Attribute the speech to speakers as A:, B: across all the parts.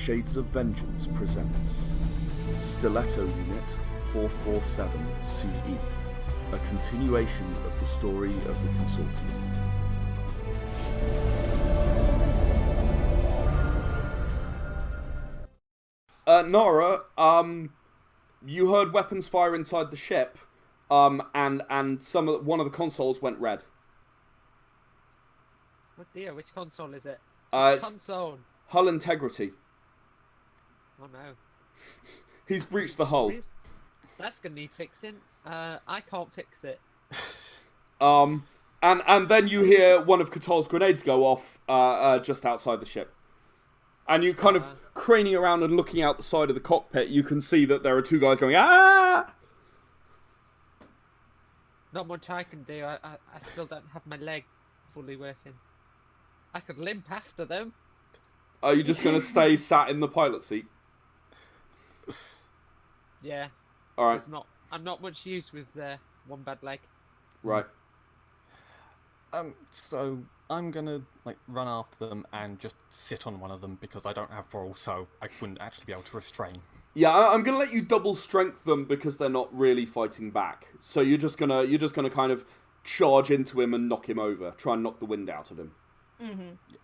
A: Shades of Vengeance presents Stiletto Unit 447 CE, a continuation of the story of the Consortium. Nara, you heard weapons fire inside the ship, and one of the consoles went red.
B: Oh dear, which console is it?
A: It's
B: Console.
A: Hull integrity.
B: Oh no.
A: He's breached the hull.
B: That's gonna need fixing. I can't fix it.
A: And then you hear one of Katal's grenades go off, just outside the ship. And you kind of craning around and looking out the side of the cockpit, you can see that there are two guys going, ah!
B: Not much I can do. I still don't have my leg fully working. I could limp after them.
A: Are you just going to stay sat in the pilot seat?
B: Yeah.
A: Alright.
B: I'm not much use with one bad leg.
A: Right.
C: So I'm gonna run after them and just sit on one of them because I don't have brawl, so I wouldn't actually be able to restrain.
A: Yeah, I'm gonna let you double strength them because they're not really fighting back. So you're just gonna kind of charge into him and knock him over. Try and knock the wind out of him.
D: Mm-hmm.
A: Yeah.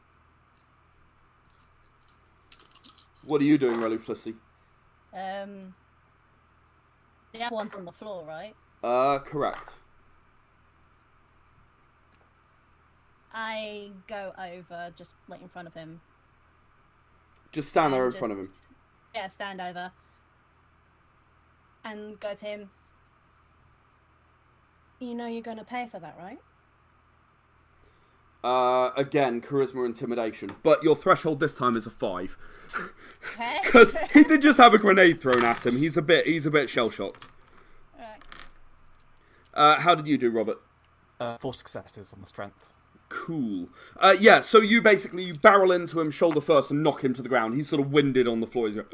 A: What are you doing, Relu Flissy?
D: The other one's on the floor, right?
A: Correct.
D: I go over, just in front of him.
A: Just stand there in front of him.
D: Yeah, stand over. And go to him. You know you're going to pay for that, right?
A: Again, charisma intimidation. But your threshold this time is a 5.
D: Okay.
A: Because he did just have a grenade thrown at him. He's a bit shell-shocked.
D: Alright.
A: How did you do, Robert?
C: 4 successes on the strength.
A: Cool. Yeah, so you barrel into him shoulder first and knock him to the ground. He's sort of winded on the floor. He's going,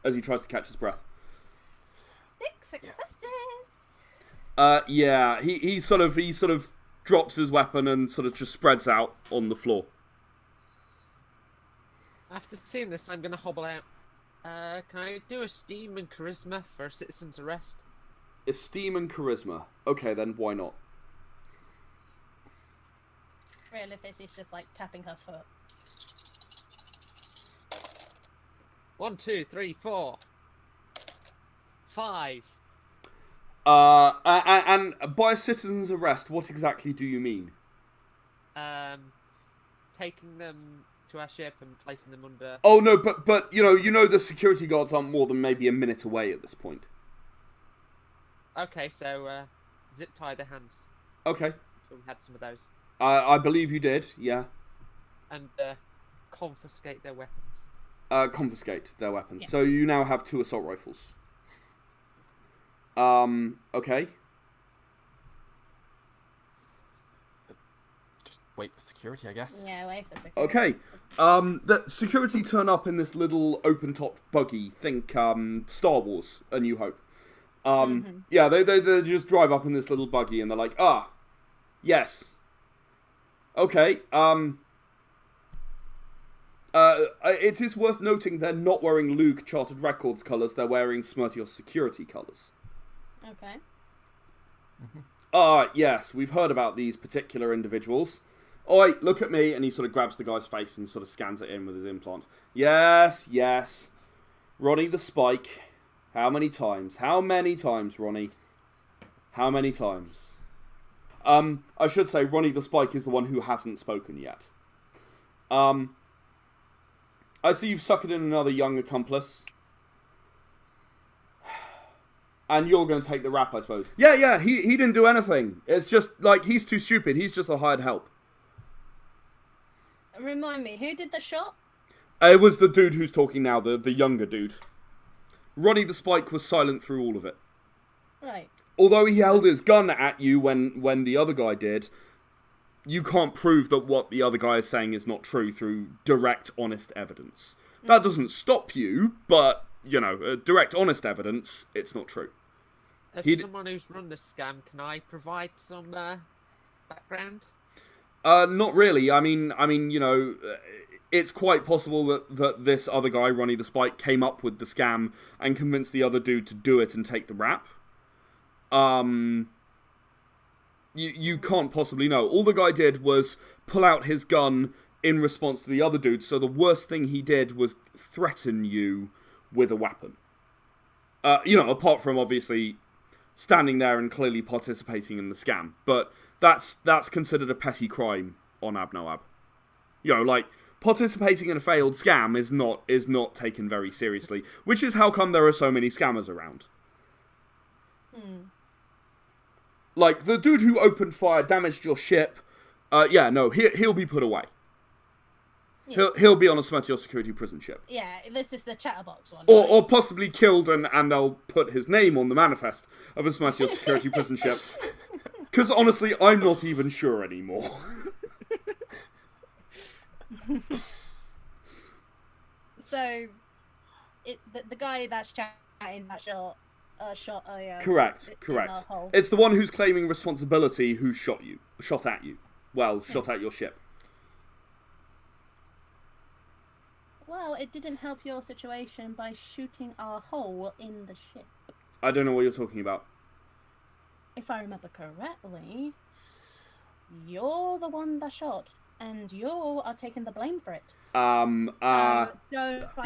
A: as he tries to catch his breath.
D: 6 successes!
A: Yeah, he sort of drops his weapon and sort of just spreads out on the floor.
B: After seeing this, I'm gonna hobble out. Can I do esteem and charisma for a citizen's arrest?
A: Esteem and charisma. Okay, then why not?
D: Really, if she's just tapping her foot.
B: 1, 2, 3, 4, 5.
A: And by citizen's arrest, what exactly do you mean?
B: Taking them to our ship and placing them under.
A: Oh no, but you know the security guards aren't more than maybe a minute away at this point.
B: Okay, so zip tie their hands.
A: Okay.
B: So we had some of those.
A: I believe you did, yeah.
B: And confiscate their weapons.
A: Confiscate their weapons.
D: Yeah.
A: So you now have 2 assault rifles. Okay.
C: Just wait for security, I guess.
D: Yeah, wait for security.
A: Okay. The security turn up in this little open-top buggy. Think, Star Wars: A New Hope. Yeah, they just drive up in this little buggy and they're like, yes. Okay, it is worth noting they're not wearing Luke Chartered Records colours, they're wearing Smirtios security colours.
D: Okay.
A: Yes, we've heard about these particular individuals. Oi, look at me, and he sort of grabs the guy's face and sort of scans it in with his implant. Yes. Ronnie the Spike. How many times? How many times, Ronnie? How many times? I should say Ronnie the Spike is the one who hasn't spoken yet. I see you've suckered in another young accomplice. And you're going to take the rap, I suppose. Yeah, he didn't do anything. It's just, he's too stupid. He's just a hired help.
D: Remind me, who did the shot?
A: It was the dude who's talking now, the younger dude. Ronnie the Spike was silent through all of it.
D: Right.
A: Although he held his gun at you when the other guy did, you can't prove that what the other guy is saying is not true through direct, honest evidence. That doesn't stop you, but, direct, honest evidence, it's not true.
B: As someone who's run this scam, can I provide some background?
A: Not really. I mean, you know, it's quite possible that this other guy, Ronnie the Spike, came up with the scam and convinced the other dude to do it and take the rap. You can't possibly know. All the guy did was pull out his gun in response to the other dude, so the worst thing he did was threaten you with a weapon. You know, apart from obviously standing there and clearly participating in the scam. But that's considered a petty crime on Abnoab. You know, like, participating in a failed scam is not taken very seriously, which is how come there are so many scammers around. Like, the dude who opened fire, damaged your ship, yeah, no, he'll be put away. Yeah. He'll be on a Smut Your Security prison ship.
D: Yeah, this is the chatterbox one.
A: Or possibly killed and they'll put his name on the manifest of a Smut Your Security prison ship. Because honestly, I'm not even sure anymore.
D: So, the guy that's chatting that shot
A: correct. It's the one who's claiming responsibility who shot at you. Well, shot at your ship.
D: Well, it didn't help your situation by shooting a hole in the ship.
A: I don't know what you're talking about.
D: If I remember correctly, you're the one that shot, and you are taking the blame for it.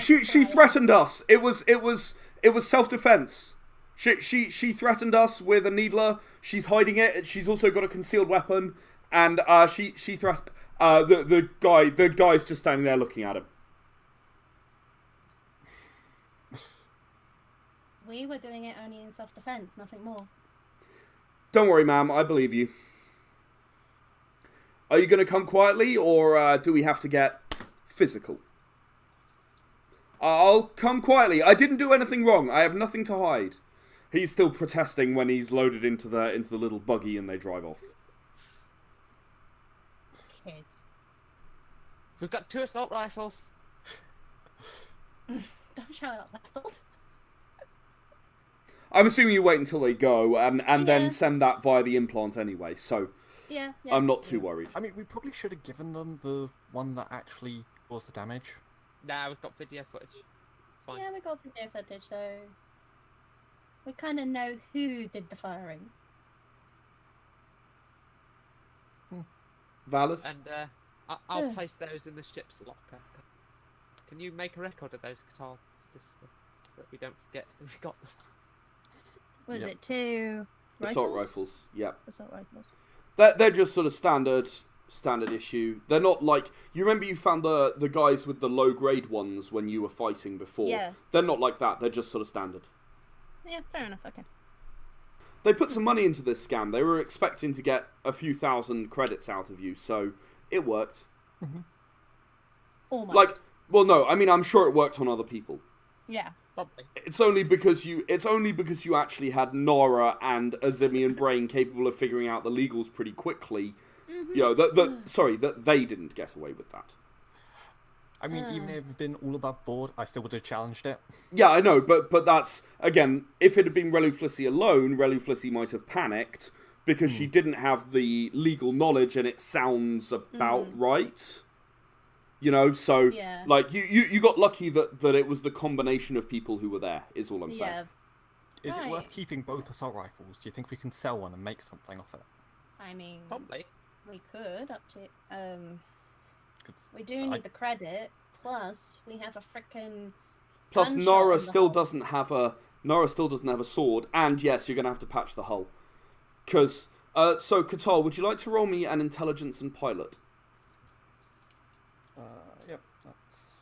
A: She threatened us. It was self-defense. She threatened us with a needler. She's hiding it. She's also got a concealed weapon, and she threatened the guy's just standing there looking at him.
D: We were doing it only in self-defense, nothing more.
A: Don't worry, ma'am. I believe you. Are you going to come quietly, or do we have to get physical? I'll come quietly. I didn't do anything wrong. I have nothing to hide. He's still protesting when he's loaded into the little buggy and they drive off.
D: Kids.
B: We've got 2 assault rifles.
D: Don't shout out loud.
A: I'm assuming you wait until they go and then send that via the implant anyway, so
D: yeah.
A: I'm not too worried.
C: I mean, we probably should have given them the one that actually caused the damage.
B: Nah, we've got video footage. Fine.
D: Yeah, we got video footage, so we kind of know who did the firing.
A: Valid.
B: And I'll place those in the ship's locker. Can you make a record of those, Catal? Just so that we don't forget we got them.
D: Was it 2 rifles?
A: Assault rifles, yep.
D: Assault rifles.
A: They're just sort of standard issue. They're not like... You remember you found the guys with the low-grade ones when you were fighting before?
D: Yeah.
A: They're not like that. They're just sort of standard.
D: Yeah, fair enough, okay.
A: They put some money into this scam. They were expecting to get a few thousand credits out of you, so it worked.
C: Mm-hmm.
D: Almost.
A: Like, well, no, I mean, I'm sure it worked on other people.
D: Yeah.
B: Probably.
A: It's only because you actually had Nora and a Zimian brain capable of figuring out the legals pretty quickly.
D: Mm-hmm.
A: You know, that they didn't get away with that.
C: I mean, even if it had been all above board, I still would have challenged it.
A: Yeah, I know, but that's, again, if it had been Relu Flissy alone, Relu Flissy might have panicked because she didn't have the legal knowledge and it sounds about right. You know, so, like, you got lucky that it was the combination of people who were there, is all I'm saying.
D: Yeah.
C: Is it worth keeping both assault rifles? Do you think we can sell one and make something off it?
D: I mean,
B: Probably.
D: we could up to we do need the credit. Plus, we have a frickin'
A: Plus,
D: gunshot
A: Nora
D: in the
A: still
D: hull.
A: doesn't have a sword, and yes, you're gonna have to patch the hull. Because, so Catal, would you like to roll me an intelligence and pilot?
C: Yep, that's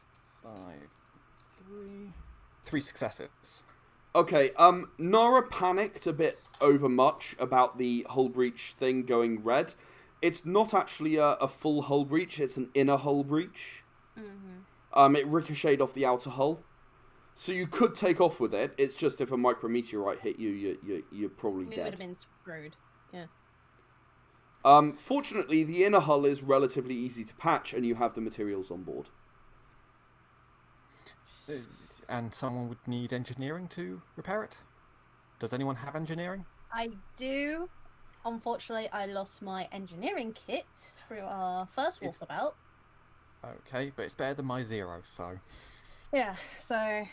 C: 3 successes.
A: Okay, Nora panicked a bit overmuch about the hull breach thing going red. It's not actually a full hull breach, it's an inner hull breach.
D: Mm-hmm.
A: It ricocheted off the outer hull. So you could take off with it, it's just if a micrometeorite hit you, you're probably
D: We
A: dead.
D: would have been screwed. Yeah.
A: Fortunately, the inner hull is relatively easy to patch, and you have the materials on board.
C: And someone would need engineering to repair it? Does anyone have engineering?
D: I do. unfortunately, I lost my engineering kit through our first
C: It's-
D: walkabout.
C: Okay, but it's better than my 0, so...
D: Yeah, so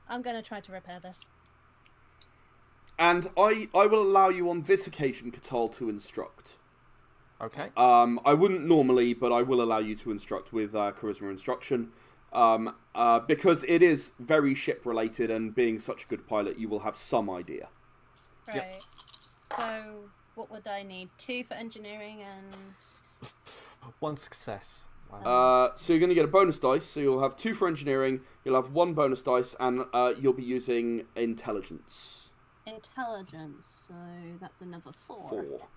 D: I'm going to try to repair this.
A: And I will allow you on this occasion, Katal, to instruct.
C: Okay.
A: I wouldn't normally, but I will allow you to instruct with charisma instruction. Because it is very ship-related, and being such a good pilot, you will have some idea.
D: Right.
C: Yep.
D: So what would I need? 2 for engineering and...
C: 1 success. Wow.
A: So you're going to get a bonus dice, so you'll have 2 for engineering, you'll have 1 bonus dice, and you'll be using intelligence.
D: Intelligence, so that's another 4.
A: 4.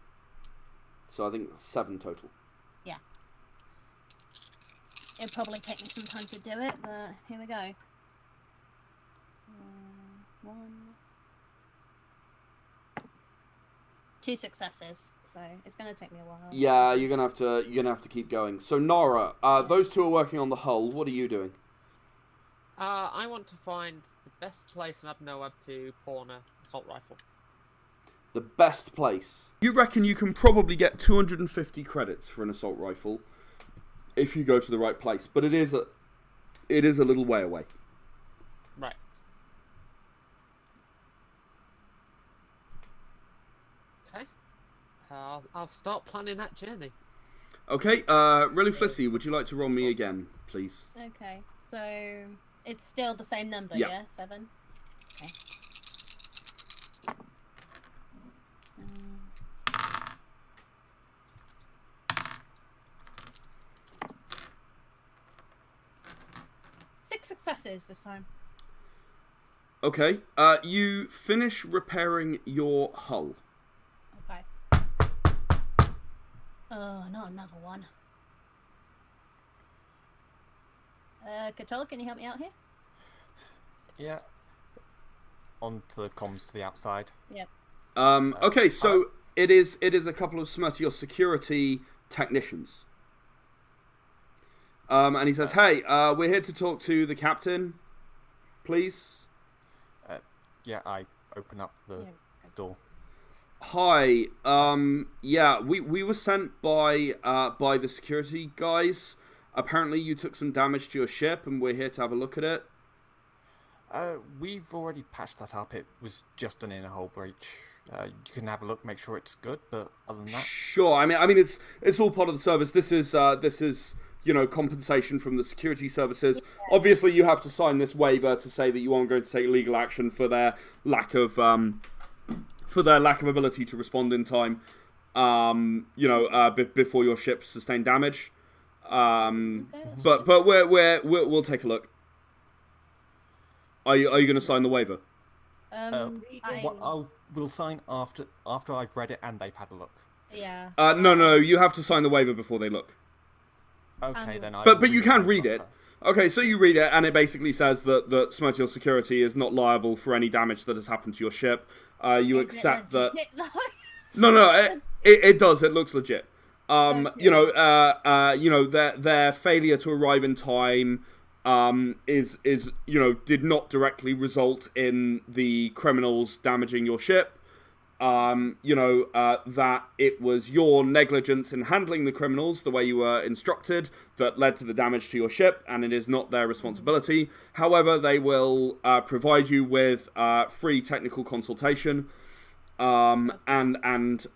A: So I think 7 total.
D: Yeah. It'll probably take me some time to do it, but here we go. 1. 2 successes, so it's going to take me a while.
A: Yeah, you're gonna have to keep going. So Nara, those 2 are working on the hull. What are you doing?
B: I want to find the best place in Abnoab to pawn a assault rifle.
A: The best place. You reckon you can probably get 250 credits for an assault rifle if you go to the right place, but it is a little way away.
B: Right. Okay. I'll start planning that journey.
A: Okay, really Flissy, would you like to roll me again, please?
D: Okay, so it's still the same number,
A: Yeah.
D: yeah? 7? Okay. 6 successes this time.
A: Okay, you finish repairing your hull.
D: Okay. Oh, not another one. Katola, can you help me out here?
C: Yeah. On to the comms to the outside.
D: Yep.
A: Okay, so it is a couple of your security technicians. And he says, "Hey, we're here to talk to the captain, please."
C: Yeah, I open up the door.
A: Hi. Yeah, we were sent by the security guys. Apparently, you took some damage to your ship, and we're here to have a look at it.
C: We've already patched that up. It was just an inner hull breach. You can have a look, make sure it's good. But other than that,
A: Sure. I mean, it's all part of the service. This is compensation from the security services. Yeah. Obviously, you have to sign this waiver to say that you aren't going to take legal action for their lack of ability to respond in time. Before your ship sustained damage. But we'll take a look. Are you going to sign the waiver?
C: We'll sign after I've read it and they've had a look.
D: Yeah.
A: No. You have to sign the waiver before they look.
C: Okay, then I.
A: But you can read it. Okay, so you read it, and it basically says that Smertial Security is not liable for any damage that has happened to your ship. You accept that. No, it does. It looks legit. Their failure to arrive in time did not directly result in the criminals damaging your ship. That it was your negligence in handling the criminals the way you were instructed that led to the damage to your ship, and it is not their responsibility. However, they will provide you with free technical consultation and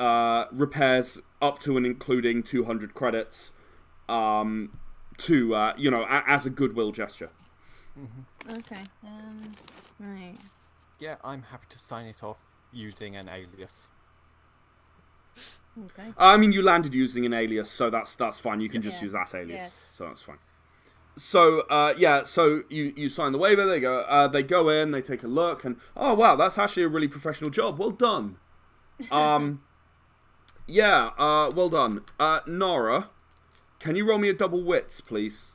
A: repairs up to and including 200 credits as a goodwill gesture.
C: Mm-hmm.
D: Okay. Right.
C: Yeah, I'm happy to sign it off using an alias.
D: Okay.
A: I mean, you landed using an alias, so that's fine. You can just use that alias, so that's fine. So so you sign the waiver. They go in, they take a look, and oh wow, that's actually a really professional job. Well done. Well done. Nora, can you roll me a double wits, please?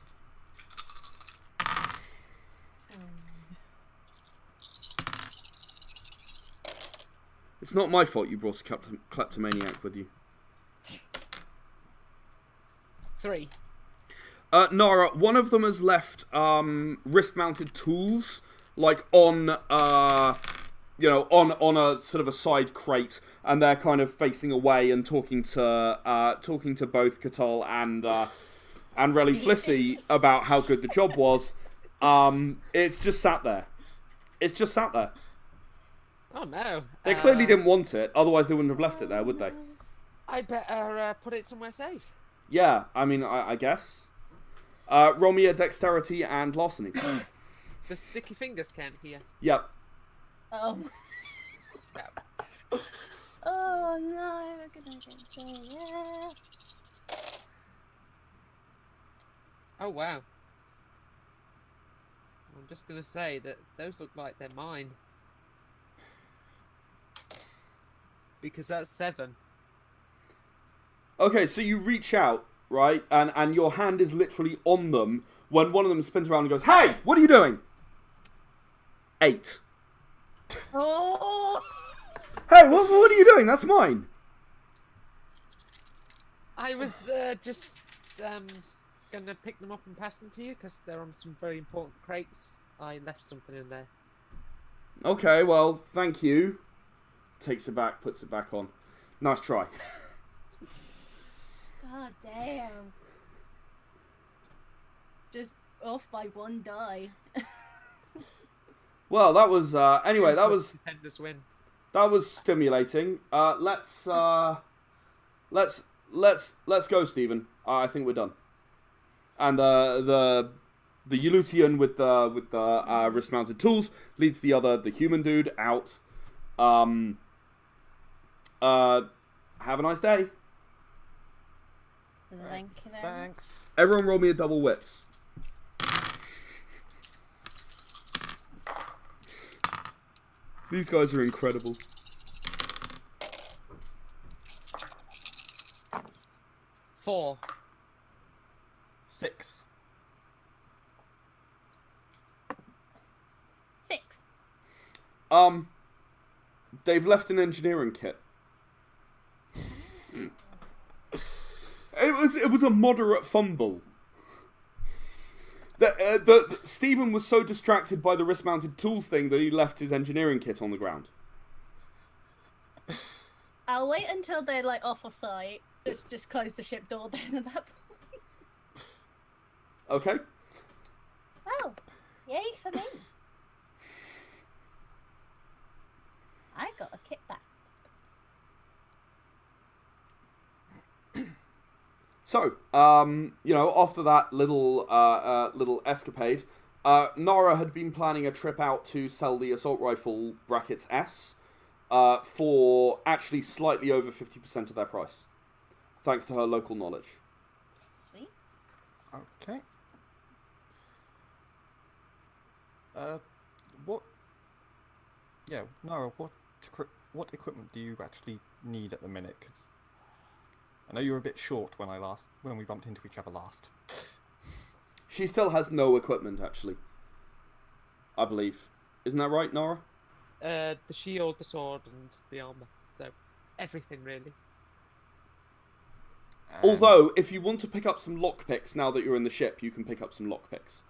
A: It's not my fault you brought a kleptomaniac with you.
B: 3.
A: Nara, one of them has left wrist-mounted tools, like on you know, on a sort of a side crate, and they're kind of facing away and talking to both Catal and Relly Flissy about how good the job was. It's just sat there. It's just sat there.
B: Oh no!
A: They clearly didn't want it, otherwise they wouldn't have left it there, would they?
B: I better put it somewhere safe.
A: Yeah, I mean, I guess. Roll me a dexterity and larceny.
B: The sticky fingers count here.
A: Yep.
D: Oh.
B: Yeah.
D: Oh no, we're gonna get there.
B: Oh wow. I'm just gonna say that those look like they're mine. Because that's 7.
A: Okay, so you reach out, right, and your hand is literally on them when one of them spins around and goes, "Hey, what are you doing?" 8.
D: Oh.
A: Hey, what are you doing? That's mine.
B: I was just gonna pick them up and pass them to you because they're on some very important crates. I left something in there.
A: Okay, well, thank you. Takes it back, puts it back on. Nice try.
D: God damn. Just off by 1 die.
A: Well, that was anyway.
B: Contenders win.
A: That was stimulating. Let's go, Stephen. I think we're done. And the Ulutian with the wrist-mounted tools leads the human dude out. Have a nice day.
D: Thank you very much.
C: Thanks.
A: Everyone roll me a double wits. These guys are incredible.
B: 4.
C: 6.
D: 6.
A: They've left an engineering kit. It was a moderate fumble. Stephen was so distracted by the wrist-mounted tools thing that he left his engineering kit on the ground.
D: I'll wait until they're like off of sight. Just close the ship door then at that point.
A: Okay.
D: Oh, yay for me. I got a kit back.
A: So, after that little escapade, Nara had been planning a trip out to sell the assault rifle brackets S for actually slightly over 50% of their price, thanks to her local knowledge.
D: Sweet.
C: Okay. What? Yeah, Nara, what equipment do you actually need at the minute? 'Cause I know you were a bit short when we bumped into each other last.
A: She still has no equipment, actually. I believe. Isn't that right, Nora?
B: The shield, the sword, and the armor. So, everything really.
A: Although, if you want to pick up some lockpicks now that you're in the ship, you can pick up some lockpicks.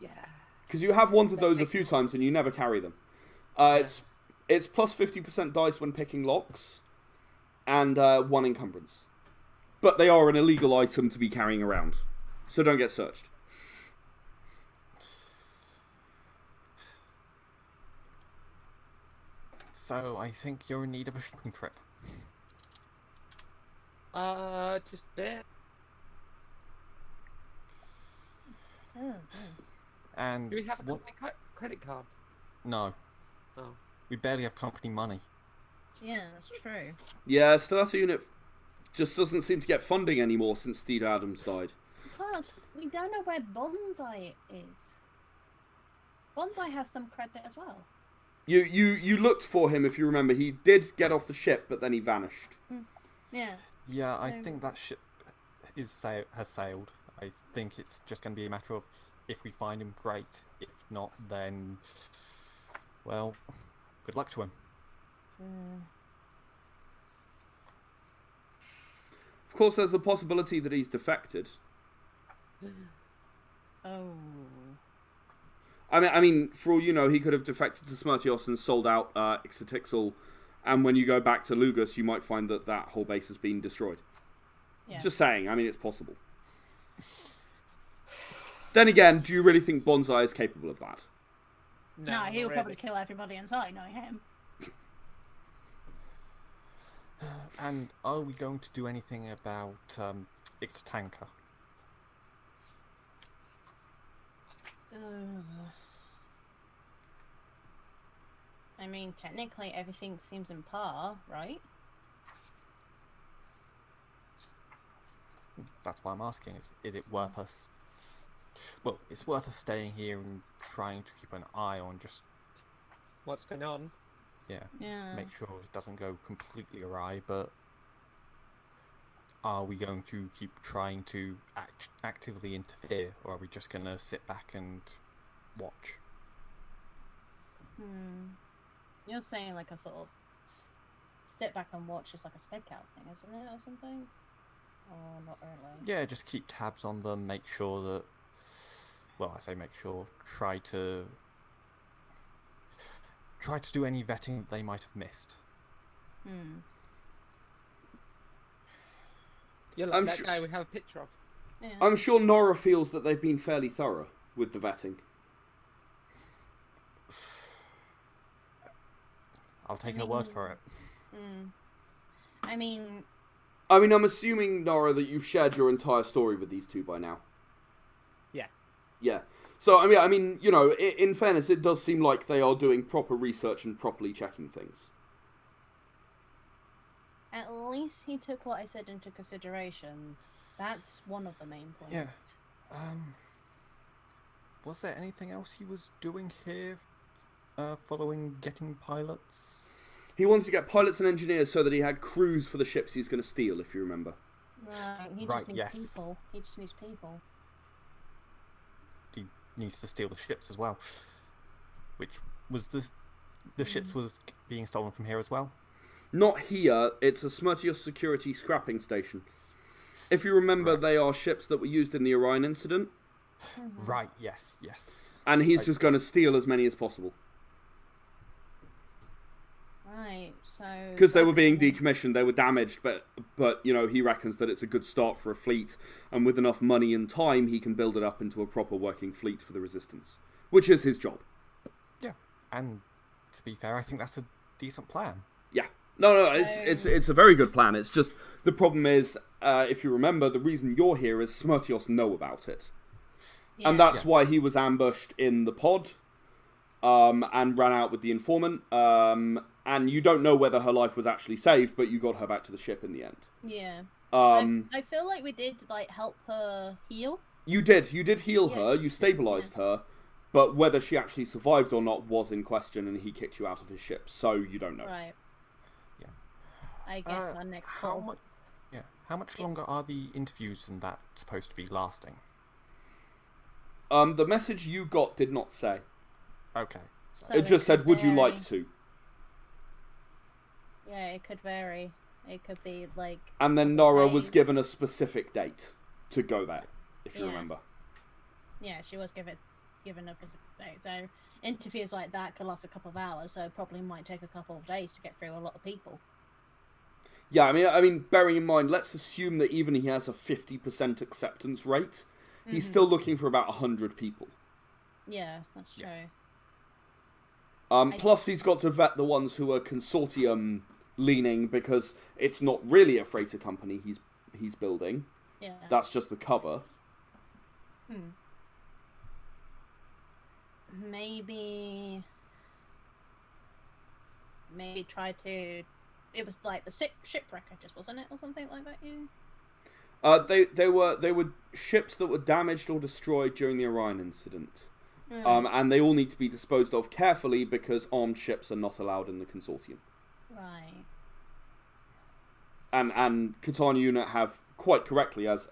B: Yeah.
A: Because you have wanted those a few times and you never carry them. It's plus 50% dice when picking locks, and 1 encumbrance. But they are an illegal item to be carrying around, so don't get searched.
C: So I think you're in need of a shopping trip.
B: Just a bit.
D: Oh,
C: And
B: Do we have a
C: what?
B: company credit card?
C: No,
B: Oh.
C: we barely have company money.
D: yeah, that's true.
A: Yeah, Stiletto unit just doesn't seem to get funding anymore since Steve Adams died.
D: Plus, we don't know where Bonsai is. Bonsai has some credit as well.
A: You looked for him, if you remember. He did get off the ship, but then he vanished.
D: Yeah.
C: Yeah, I
D: So-
C: think that ship has sailed. I think it's just going to be a matter of if we find him, great. If not, then, well, good luck to him.
A: Of course, there's the possibility that he's defected.
D: Oh.
A: I mean, for all you know, he could have defected to Smirtios and sold out Ixotixel, and when you go back to Lugus, you might find that that whole base has been destroyed.
D: Yeah.
A: Just saying, I mean, it's possible. Then again, do you really think Bonsai is capable of that?
D: No, he'll probably kill everybody inside, knowing him.
C: And are we going to do anything about Ixtanka?
D: I mean, technically everything seems in par, right?
C: That's why I'm asking. Is it worth us? Well, it's worth us staying here and trying to keep an eye on just
B: What's going on?
D: Yeah.
C: make sure it doesn't go completely awry. But are we going to keep trying to actively interfere, or are we just going to sit back and watch?
D: You're saying like a sort of sit back and watch is like a stakeout thing, isn't it, or something? Or not really?
C: Yeah, just keep tabs on them, make sure that... Well, I say make sure, try to do any vetting they might have missed.
B: You're like that guy we have a picture of.
D: Yeah.
A: I'm sure Nora feels that they've been fairly thorough with the vetting.
C: I'll take her word for it.
D: I mean,
A: I'm assuming, Nora, that you've shared your entire story with these two by now.
B: Yeah.
A: Yeah. So, I mean, you know, in fairness, it does seem like they are doing proper research and properly checking things.
D: at least he took what I said into consideration. That's one of the main points.
C: Yeah. Was there anything else he was doing here following getting pilots?
A: He wanted to get pilots and engineers so that he had crews for the ships he's going to steal, if you remember.
D: Right, he
C: Right,
D: just needs
C: yes.
D: people. He just needs people.
C: He needs to steal the ships as well. Which was the ships was being stolen from here as well?
A: Not here, it's a Smirtios security scrapping station. If you remember, they are ships that were used in the Orion incident.
C: Right, yes, yes.
A: And he's just going to steal as many as possible.
D: Right, so...
A: Because they were being decommissioned, they were damaged, but you know, he reckons that it's a good start for a fleet, and with enough money and time, he can build it up into a proper working fleet for the Resistance. Which is his job.
C: Yeah, and to be fair, I think that's a decent plan.
A: Yeah. No, it's a very good plan. It's just, the problem is, if you remember, the reason you're here is Smirtios know about it.
D: Yeah.
A: And that's why he was ambushed in the pod, and ran out with the informant, and you don't know whether her life was actually saved, but you got her back to the ship in the end.
D: Yeah.
A: I
D: feel like we did, like, help her heal.
A: You did heal her, you stabilised her, but whether she actually survived or not was in question, and he kicked you out of his ship, so you don't know.
D: Right.
C: Yeah.
D: I guess our next call.
C: How much longer are the interviews and that supposed to be lasting?
A: The message you got did not say.
C: Okay. So
D: So
A: It just
D: could
A: said, would you like
D: vary.
A: to?
D: Yeah, it could vary. It could be, like...
A: And then Nora was
D: days.
A: given a specific date to go there, if you
D: Yeah.
A: remember.
D: Yeah, she was given a specific date. So interviews like that could last a couple of hours, so it probably might take a couple of days to get through a lot of people.
A: Yeah, I mean, bearing in mind, let's assume that even he has a 50% acceptance rate, he's still looking for about 100 people.
D: Yeah, that's true.
A: Plus, he's got to vet the ones who are consortium leaning, because it's not really a freighter company he's building.
D: Yeah.
A: That's just the cover.
D: Maybe try to... It was like the shipwreckers, wasn't it, or something like that? Yeah.
A: They were ships that were damaged or destroyed during the Orion incident. And they all need to be disposed of carefully because armed ships are not allowed in the consortium.
D: Right.
A: And Qatar unit have quite correctly, as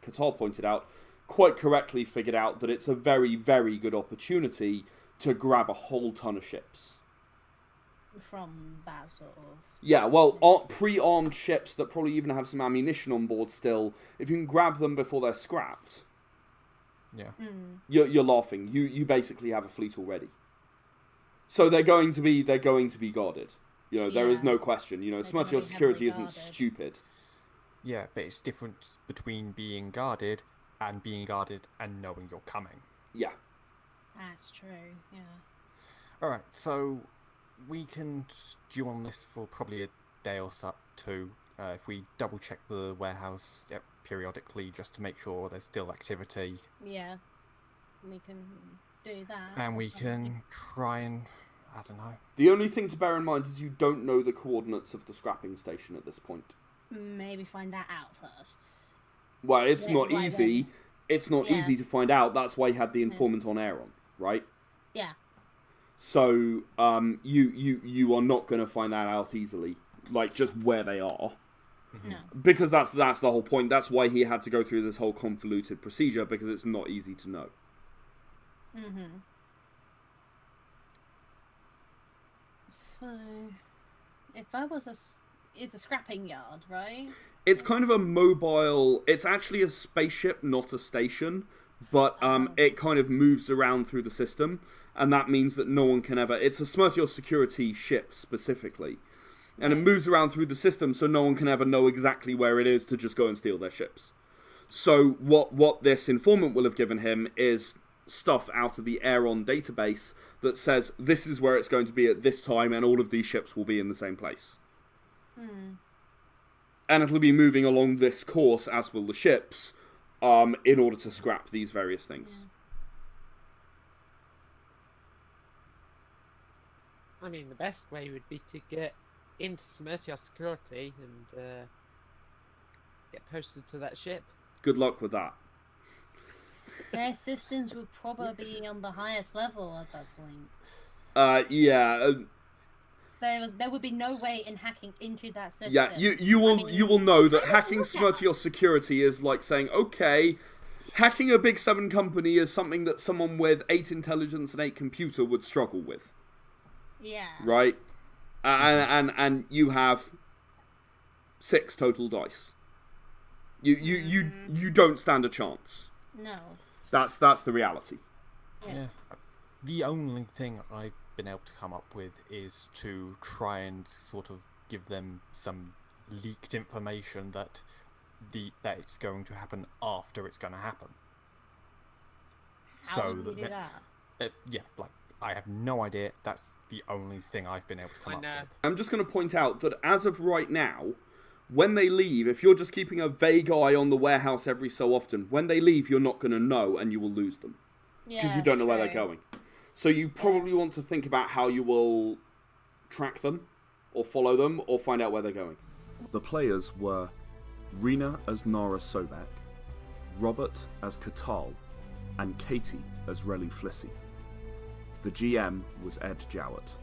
A: Qatar pointed out, quite correctly figured out that it's a very, very good opportunity to grab a whole ton of ships.
D: From that sort of...
A: Yeah, well, pre-armed ships that probably even have some ammunition on board still, if you can grab them before they're scrapped,
C: Yeah.
A: You're laughing. You basically have a fleet already. So they're going to be guarded. You know, there is no question. You know,
D: They're
A: smart
D: gonna
A: your
D: be
A: security
D: heavily
A: isn't
D: guarded.
A: stupid.
C: Yeah, but it's different between being guarded and knowing you're coming.
A: Yeah.
D: That's true. Yeah.
C: Alright, so we can stew on this for probably a day or so, two. If we double check the warehouse periodically just to make sure there's still activity.
D: Yeah. We can do that.
C: And we can try and, I don't know.
A: The only thing to bear in mind is you don't know the coordinates of the scrapping station at this point.
D: Maybe find that out first.
A: Well, it's
D: Yeah,
A: not
D: right
A: easy.
D: then.
A: It's not
D: Yeah.
A: easy to find out. That's why you had the informant on Aeron, right?
D: Yeah.
A: So, you are not going to find that out easily, like just where they are,
D: No.
A: because that's the whole point. That's why he had to go through this whole convoluted procedure, because it's not easy to know.
D: So, if I was it's a scrapping yard, right?
A: It's kind of a mobile. It's actually a spaceship, not a station, but it kind of moves around through the system, and that means that no one can ever. It's a Smurtios security ship specifically, and it moves around through the system, so no one can ever know exactly where it is to just go and steal their ships. So what this informant will have given him is stuff out of the Aeron database that says this is where it's going to be at this time, and all of these ships will be in the same place. And it'll be moving along this course, as will the ships, in order to scrap these various things.
B: I mean, the best way would be to get into Smurtios security and get posted to that ship.
A: Good luck with that.
D: Their systems would probably be on the highest level at that point.
A: Yeah.
D: There would be no way in hacking into that system.
A: Yeah, you will know that hacking Smurtios security is like saying, okay, hacking a Big 7 company is something that someone with 8 intelligence and 8 computer would struggle with.
D: Yeah.
A: Right? And you have 6 total dice. You don't stand a chance.
D: No.
A: That's the reality.
C: Yeah. The only thing I've been able to come up with is to try and sort of give them some leaked information that it's going to happen after it's going to happen.
D: How would we do that?
C: Yeah, like I have no idea. That's the only thing I've been able to come up with.
A: I'm just going to point out that as of right now, when they leave, if you're just keeping a vague eye on the warehouse every so often, when they leave, you're not going to know and you will lose them. Because you don't know where they're going. So you probably want to think about how you will track them, or follow them, or find out where they're going. The players were Rena as Nara Sobek, Robert as Katal, and Katie as Relu Flissy. The GM was Ed Jowett.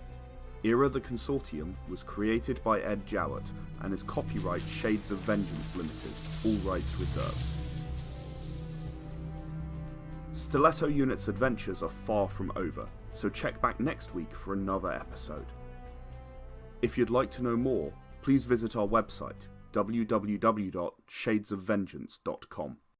A: Era the Consortium was created by Ed Jowett and is copyright Shades of Vengeance Limited, all rights reserved. Stiletto Unit's adventures are far from over, so check back next week for another episode. If you'd like to know more, please visit our website, www.shadesofvengeance.com.